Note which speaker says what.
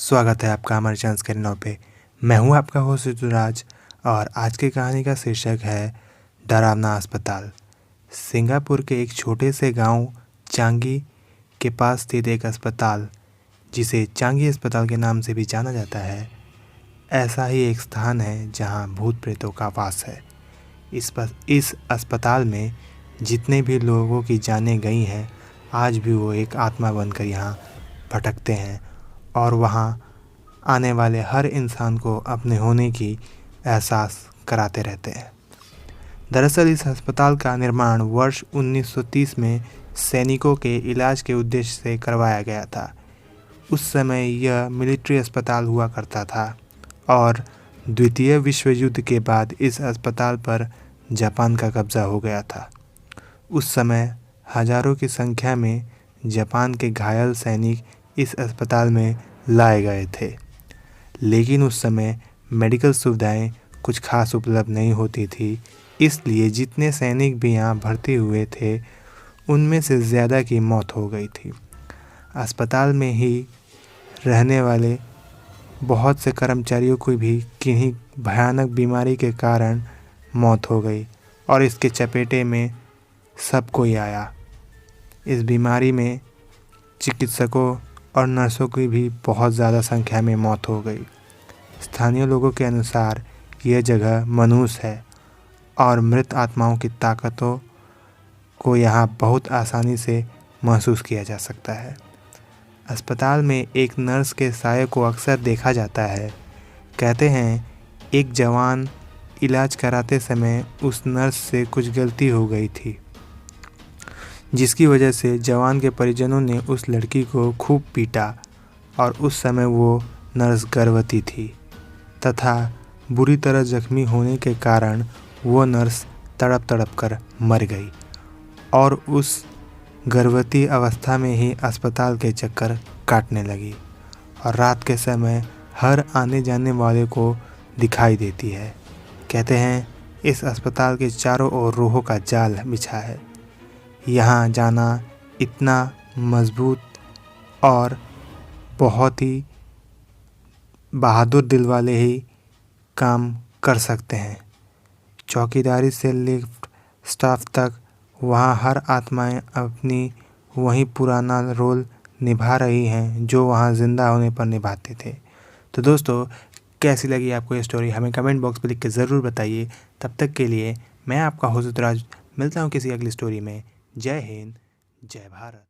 Speaker 1: स्वागत है आपका हमारे चांस के नौ पे। मैं हूं आपका होस्ट ऋतुराज और आज की कहानी का शीर्षक है डरावना अस्पताल। सिंगापुर के एक छोटे से गांव चांगी के पास स्थित एक अस्पताल, जिसे चांगी अस्पताल के नाम से भी जाना जाता है, ऐसा ही एक स्थान है जहां भूत प्रेतों का वास है। इस अस्पताल में जितने भी लोगों की जानें गई हैं, आज भी वो एक आत्मा बनकर यहाँ भटकते हैं और वहाँ आने वाले हर इंसान को अपने होने की एहसास कराते रहते हैं। दरअसल इस अस्पताल का निर्माण वर्ष 1930 में सैनिकों के इलाज के उद्देश्य से करवाया गया था। उस समय यह मिलिट्री अस्पताल हुआ करता था और द्वितीय विश्व युद्ध के बाद इस अस्पताल पर जापान का कब्जा हो गया था। उस समय हजारों की संख्या में जापान के घायल सैनिक इस अस्पताल में लाए गए थे, लेकिन उस समय मेडिकल सुविधाएं कुछ खास उपलब्ध नहीं होती थी। इसलिए जितने सैनिक भी यहाँ भर्ती हुए थे, उनमें से ज़्यादा की मौत हो गई थी। अस्पताल में ही रहने वाले बहुत से कर्मचारियों को भी किन्हीं भयानक बीमारी के कारण मौत हो गई और इसके चपेटे में सब कोई आया। इस बीमारी में चिकित्सकों और नर्सों की भी बहुत ज़्यादा संख्या में मौत हो गई। स्थानीय लोगों के अनुसार यह जगह मनहूस है और मृत आत्माओं की ताकतों को यहाँ बहुत आसानी से महसूस किया जा सकता है। अस्पताल में एक नर्स के साये को अक्सर देखा जाता है। कहते हैं एक जवान इलाज कराते समय उस नर्स से कुछ गलती हो गई थी, जिसकी वजह से जवान के परिजनों ने उस लड़की को खूब पीटा और उस समय वो नर्स गर्भवती थी तथा बुरी तरह जख्मी होने के कारण वो नर्स तड़प तड़प कर मर गई और उस गर्भवती अवस्था में ही अस्पताल के चक्कर काटने लगी और रात के समय हर आने जाने वाले को दिखाई देती है। कहते हैं इस अस्पताल के चारों ओर रूहों का जाल बिछा है। यहाँ जाना इतना मजबूत और बहुत ही बहादुर दिल वाले ही काम कर सकते हैं। चौकीदारी से लिफ्ट स्टाफ तक वहाँ हर आत्माएं अपनी वही पुराना रोल निभा रही हैं जो वहाँ ज़िंदा होने पर निभाते थे। तो दोस्तों, कैसी लगी आपको ये स्टोरी हमें कमेंट बॉक्स में लिख के ज़रूर बताइए। तब तक के लिए मैं आपका होस्ट राज, मिलता हूँ किसी अगली स्टोरी में। जय हिंद, जय भारत।